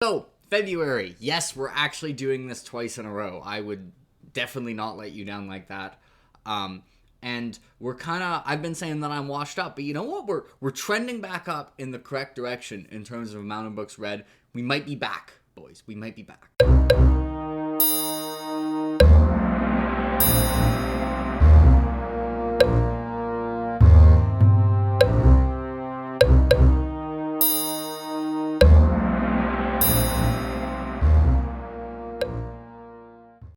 So, February. Yes, we're actually doing this twice in a row. I would definitely not let you down like that. And we're kind of I've been saying that I'm washed up, but you know what? We're trending back up in the correct direction in terms of amount of books read. We might be back, boys. We might be back.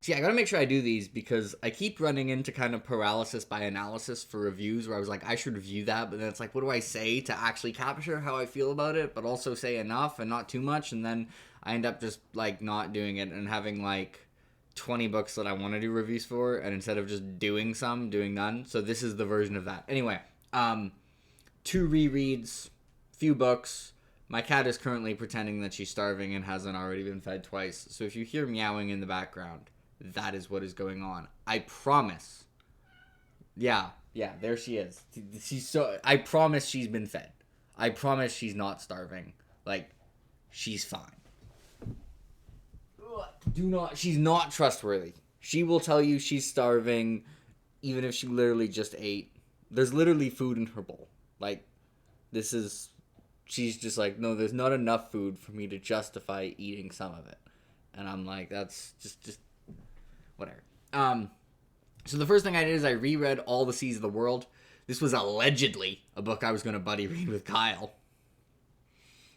See, I gotta make sure I do these because I keep running into kind of paralysis by analysis for reviews where I was like, I should review that, but then it's like, what do I say to actually capture how I feel about it, but also say enough and not too much, and then I end up just like not doing it and having like 20 books that I want to do reviews for, and instead of just doing some, doing none. So this is the version of that. Anyway, 2 rereads, few books. My cat is currently pretending that she's starving and hasn't already been fed twice. So if you hear meowing in the background, that is what is going on. I promise. Yeah, there she is. I promise she's been fed. I promise she's not starving. Like, she's fine. She's not trustworthy. She will tell you she's starving even if she literally just ate. There's literally food in her bowl. Like, she's just like, no, there's not enough food for me to justify eating some of it. And I'm like, that's just whatever. So the first thing I did is I reread All the Seas of the World. This was allegedly a book I was going to buddy read with Kyle.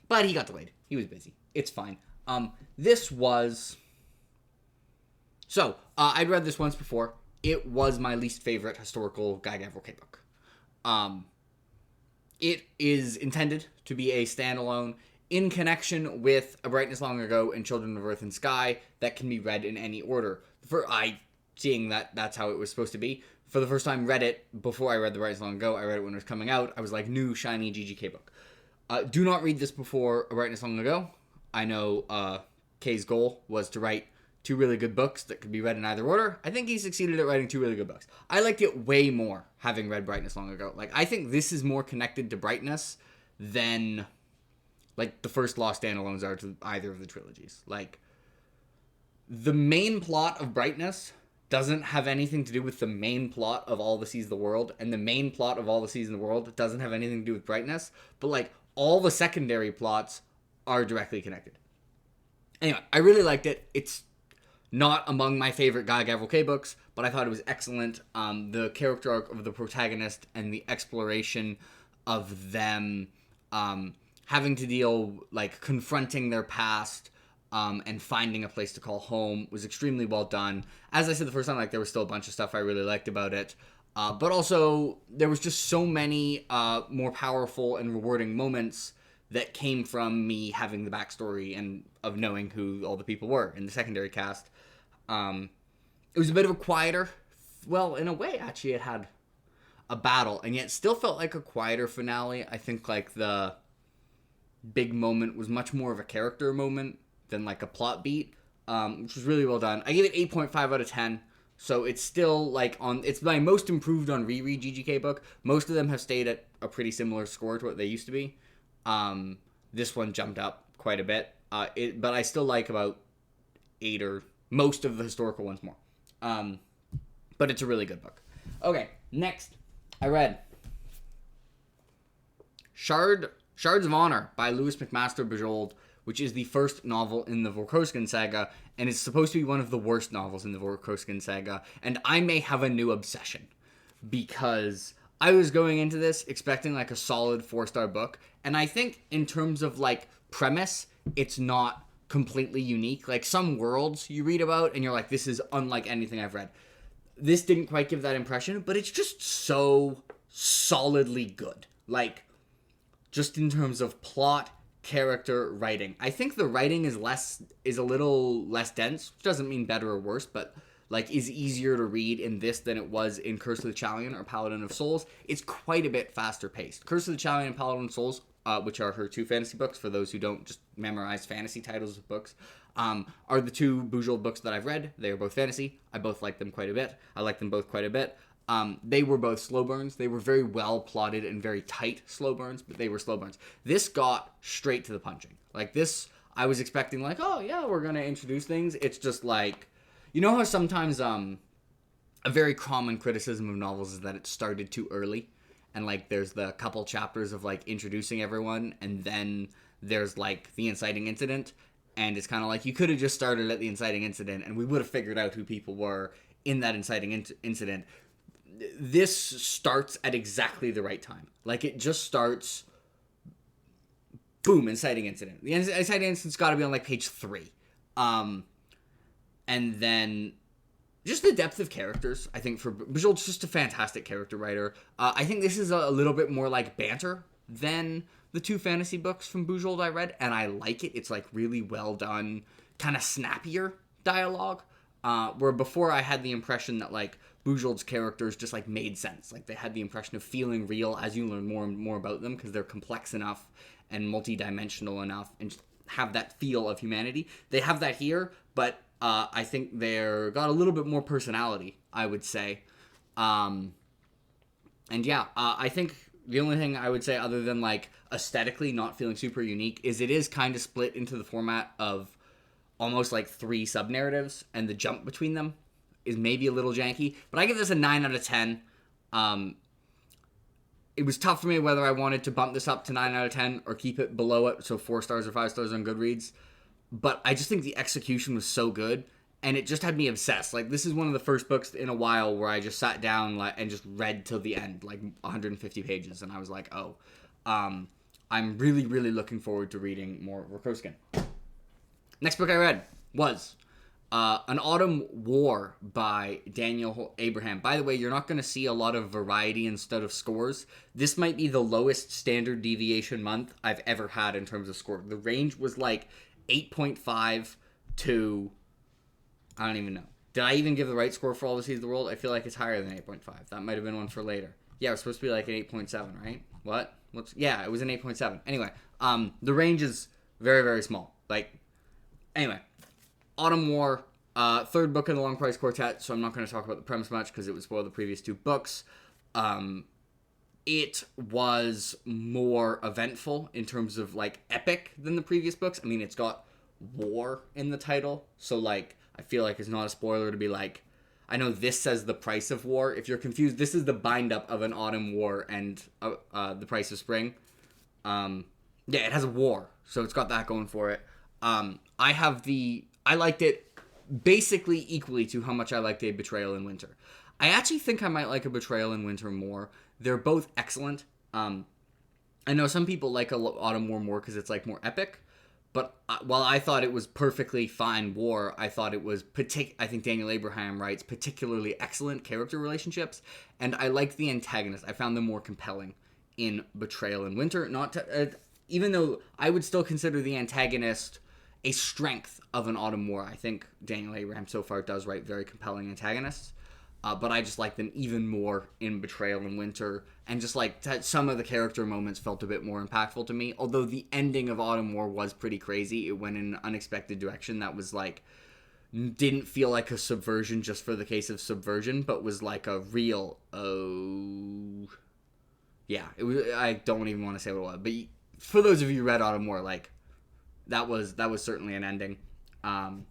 But he got delayed. He was busy. It's fine. This was... So, I'd read this once before. It was my least favorite historical Guy Gavriel Kay book. It is intended to be a standalone in connection with A Brightness Long Ago and Children of Earth and Sky that can be read in any order. Seeing that's how it was supposed to be. For the first time, read it before I read The Brightness Long Ago. I read it when it was coming out. I was like, new, shiny GGK book. Do not read this before A Brightness Long Ago. I know Kay's goal was to write 2 really good books that could be read in either order. I think he succeeded at writing 2 really good books. I liked it way more having read Brightness Long Ago. Like, I think this is more connected to Brightness than, like, the first Lost Standalones are to either of the trilogies. Like, the main plot of Brightness doesn't have anything to do with the main plot of All the Seas of the World, and the main plot of All the Seas in the World doesn't have anything to do with Brightness, but, like, all the secondary plots are directly connected. Anyway, I really liked it. It's not among my favorite Guy Gavriel Kay books, but I thought it was excellent. The character arc of the protagonist and the exploration of them having to deal, like, confronting their past and finding a place to call home was extremely well done. As I said the first time, like, there was still a bunch of stuff I really liked about it. But also, there was just so many more powerful and rewarding moments that came from me having the backstory and of knowing who all the people were in the secondary cast. It was a bit of a quieter... Well, in a way, actually, it had a battle, and yet still felt like a quieter finale. I think, like, the big moment was much more of a character moment than, like, a plot beat, which was really well done. I gave it 8.5 out of 10. So it's still, like, it's my most improved on reread GGK book. Most of them have stayed at a pretty similar score to what they used to be. This one jumped up quite a bit. But I still like about 8 or most of the historical ones more. But it's a really good book. Okay, next. I read Shards of Honor by Louis McMaster Bujold, which is the first novel in the Vorkosgan saga, and it's supposed to be one of the worst novels in the Vorkosgan saga, and I may have a new obsession, because I was going into this expecting, like, a solid 4-star book, and I think in terms of, like, premise, it's not completely unique. Like, some worlds you read about, and you're like, this is unlike anything I've read. This didn't quite give that impression, but it's just so solidly good. Like, just in terms of plot, character, writing. I think the writing is a little less dense, which doesn't mean better or worse, but, like, is easier to read in this than it was in Curse of the Chalion or Paladin of Souls. It's quite a bit faster paced. Curse of the Chalion and Paladin of Souls, which are her 2 fantasy books, for those who don't just memorize fantasy titles of books, are the 2 Bujold books that I've read. They are both fantasy. I both like them quite a bit. I like them both quite a bit. They were both slow burns. They were very well plotted and very tight slow burns, but they were slow burns. This got straight to the punching. Like, this, I was expecting like, oh yeah, we're gonna introduce things. It's just like, you know how sometimes a very common criticism of novels is that it started too early, and like there's the couple chapters of like introducing everyone, and then there's like the inciting incident, and it's kind of like you could have just started at the inciting incident, and we would have figured out who people were in that inciting incident. This starts at exactly the right time. Like it just starts. Boom, inciting incident. The inciting incident's got to be on like page 3. And then just the depth of characters, I think, for Bujold's just a fantastic character writer. I think this is a little bit more like banter than the 2 fantasy books from Bujold I read, and I like it. It's like really well done, kind of snappier dialogue. Where before I had the impression that like Bujold's characters just like made sense. Like they had the impression of feeling real as you learn more and more about them because they're complex enough and multi-dimensional enough and have that feel of humanity. They have that here, but I think they're got a little bit more personality, I would say. And yeah, I think the only thing I would say other than like aesthetically not feeling super unique is it is kind of split into the format of almost like 3 sub-narratives, and the jump between them is maybe a little janky, but I give this a 9 out of 10. It was tough for me whether I wanted to bump this up to 9 out of 10 or keep it below it, so 4 stars or 5 stars on Goodreads. But I just think the execution was so good, and it just had me obsessed. Like, this is one of the first books in a while where I just sat down and just read till the end, like 150 pages, and I was like, oh. I'm really, really looking forward to reading more of Wreckoskin. Next book I read was An Autumn War by Daniel Abraham. By the way, you're not going to see a lot of variety instead of scores. This might be the lowest standard deviation month I've ever had in terms of score. The range was like 8.5 to... I don't even know. Did I even give the right score for All the Seeds of the World? I feel like it's higher than 8.5. That might have been one for later. Yeah, it was supposed to be like an 8.7, right? What? Yeah, it was an 8.7. Anyway, the range is very, very small. Like, anyway. Autumn War, 3rd book in the Long Price Quartet, so I'm not going to talk about the premise much because it would spoil the previous 2 books. It was more eventful in terms of, like, epic than the previous books. I mean, it's got war in the title, so, like, I feel like it's not a spoiler to be like, I know this says The Price of War. If you're confused, this is the bind-up of An Autumn War and The Price of Spring. Yeah, it has a war, so it's got that going for it. I liked it basically equally to how much I liked A Betrayal in Winter. I actually think I might like A Betrayal in Winter more. They're both excellent. I know some people like Autumn War more because it's like more epic. But while I thought it was perfectly fine war, I thought it was I think Daniel Abraham writes particularly excellent character relationships, and I liked the antagonists. I found them more compelling in Betrayal in Winter. Even though I would still consider the antagonist a strength of An Autumn War. I think Daniel Abraham so far does write very compelling antagonists. But I just like them even more in Betrayal in Winter. And just like some of the character moments felt a bit more impactful to me. Although the ending of Autumn War was pretty crazy. It went in an unexpected direction that was like, didn't feel like a subversion just for the case of subversion, but was like a real, yeah, it was. I don't even want to say what it was. But for those of you who read Autumn War, like, that was certainly an ending. But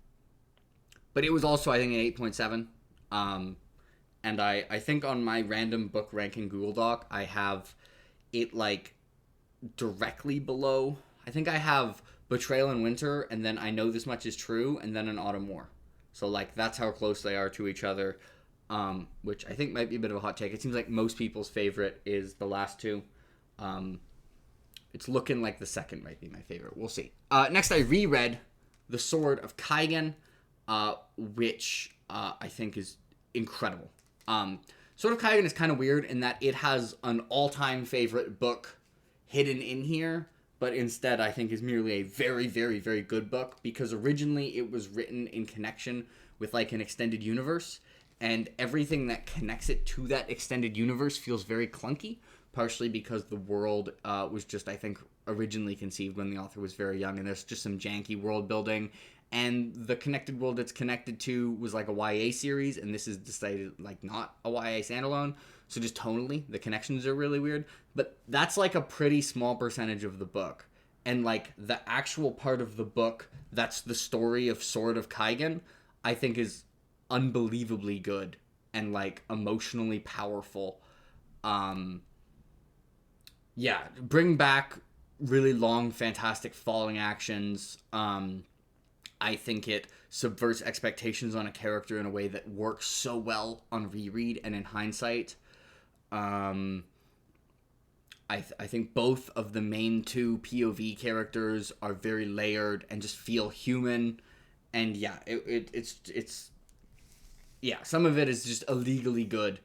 it was also, I think, an 8.7. And I think on my random book ranking Google Doc, I have it, like, directly below. I think I have Betrayal in Winter, and then I Know This Much Is True, and then An Autumn War. So, like, that's how close they are to each other, which I think might be a bit of a hot take. It seems like most people's favorite is the last 2. It's looking like the second might be my favorite. We'll see. Next, I reread The Sword of Kaigen, which I think is incredible. Sword of Kaigen is kind of weird in that it has an all-time favorite book hidden in here, but instead I think is merely a very, very, very good book, because originally it was written in connection with like an extended universe, and everything that connects it to that extended universe feels very clunky, partially because the world was just, I think, originally conceived when the author was very young, and there's just some janky world building. And the connected world it's connected to was like a YA series, and this is decided like not a YA standalone. So just tonally, the connections are really weird. But that's like a pretty small percentage of the book. and like the actual part of the book that's the story of Sword of Kaigen, I think is unbelievably good and like emotionally powerful. Um, yeah, bring back really long, fantastic falling actions. I think it subverts expectations on a character in a way that works so well on reread and in hindsight. Um, I think both of the main two POV characters are very layered and just feel human. And yeah, it's yeah, some of it is just illegally good.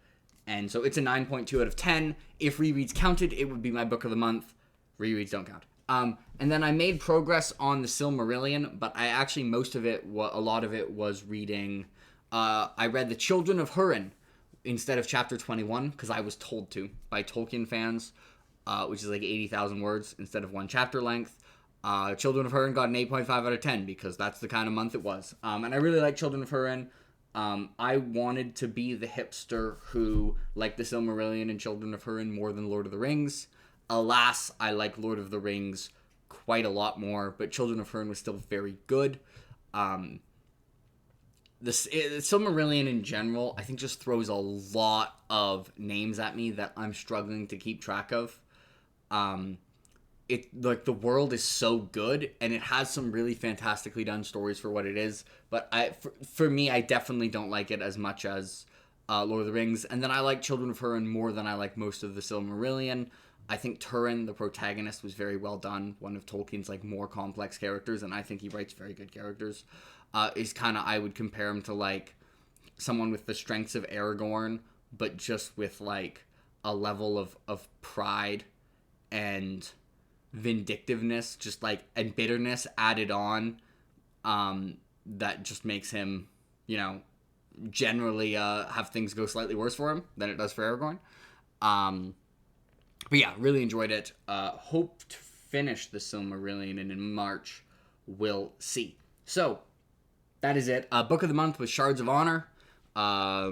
And so it's a 9.2 out of 10. If rereads counted, it would be my book of the month. Rereads don't count. And then I made progress on the Silmarillion, but I actually, a lot of it was reading. I read The Children of Húrin instead of chapter 21 because I was told to by Tolkien fans, which is like 80,000 words instead of one chapter length. Children of Húrin got an 8.5 out of 10 because that's the kind of month it was. And I really like Children of Húrin. I wanted to be the hipster who liked the Silmarillion and Children of Húrin more than Lord of the Rings. Alas, I like Lord of the Rings quite a lot more, but Children of Húrin was still very good. The Silmarillion in general, I think, just throws a lot of names at me that I'm struggling to keep track of. It like the world is so good and it has some really fantastically done stories for what it is, but for me, I definitely don't like it as much as Lord of the Rings. And then I like Children of Húrin more than I like most of the Silmarillion. I think Turin, the protagonist, was very well done. One of Tolkien's like more complex characters, and I think he writes very good characters. Is kind of, I would compare him to like someone with the strengths of Aragorn, but just with like a level of pride and vindictiveness, just like, and bitterness added on, that just makes him, generally have things go slightly worse for him than it does for Aragorn. But yeah, really enjoyed it. Hope to finish the Silmarillion, and in March we'll see. So that is it. Book of the month was Shards of Honor. I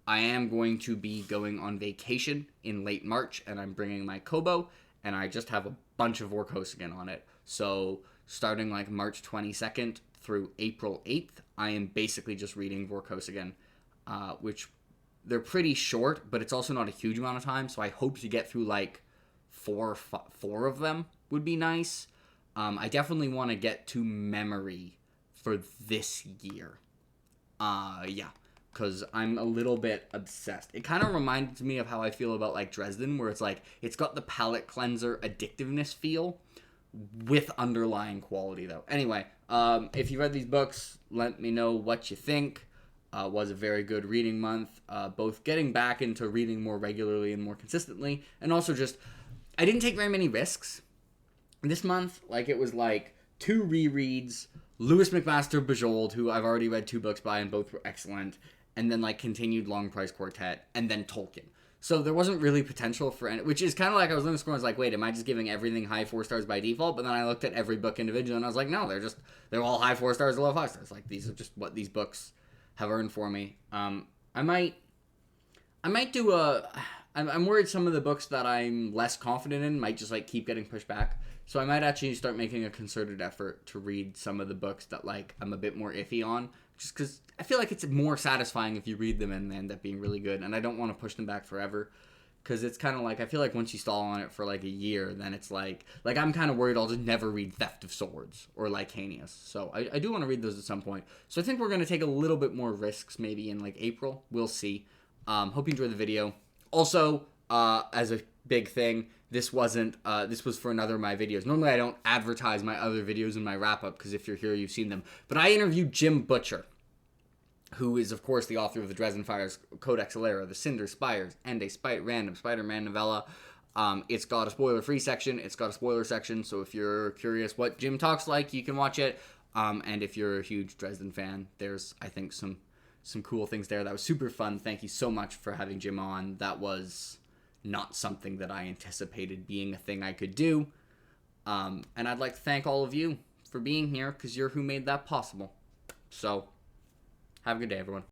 am going to be going on vacation in late March, and I'm bringing my Kobo, and I just have a bunch of Vorkosigan on it. So starting like March 22nd through April 8th, I am basically just reading Vorkosigan, which they're pretty short, but it's also not a huge amount of time. So I hope to get through like four of them would be nice. I definitely want to get to memory for this year. Yeah, because I'm a little bit obsessed. It kind of reminds me of how I feel about like Dresden, where it's like it's got the palate cleanser addictiveness feel with underlying quality though. Anyway, if you read these books, let me know what you think. Was a very good reading month, both getting back into reading more regularly and more consistently, and also just, I didn't take very many risks this month. Like, it was like 2 rereads, Louis McMaster Bujold, who I've already read 2 books by and both were excellent, and then like continued Long Price Quartet, and then Tolkien. So there wasn't really potential for any, which is kind of like I was looking at the score and I was like, wait, am I just giving everything high 4 stars by default? But then I looked at every book individually and I was like, no, they're all high 4 stars or low 5 stars. Like, these are just what these books have earned for me. I might do I'm worried some of the books that I'm less confident in might just like keep getting pushed back. So I might actually start making a concerted effort to read some of the books that like I'm a bit more iffy on, just because I feel like it's more satisfying if you read them and they end up being really good, and I don't want to push them back forever. Because it's kind of like, I feel like once you stall on it for like a year, then it's like I'm kind of worried I'll just never read Theft of Swords or Lycanius. So I do want to read those at some point. So I think we're going to take a little bit more risks maybe in like April. We'll see. Hope you enjoyed the video. Also, as a big thing, this was for another of my videos. Normally I don't advertise my other videos in my wrap-up, because if you're here, you've seen them. But I interviewed Jim Butcher, who is, of course, the author of the Dresden Files, Codex Alera, the Cinder Spires, and a random Spider-Man novella. It's got a spoiler-free section. It's got a spoiler section, so if you're curious what Jim talks like, you can watch it. And if you're a huge Dresden fan, there's, I think, some cool things there. That was super fun. Thank you so much for having Jim on. That was not something that I anticipated being a thing I could do. And I'd like to thank all of you for being here, because you're who made that possible. So, have a good day, everyone.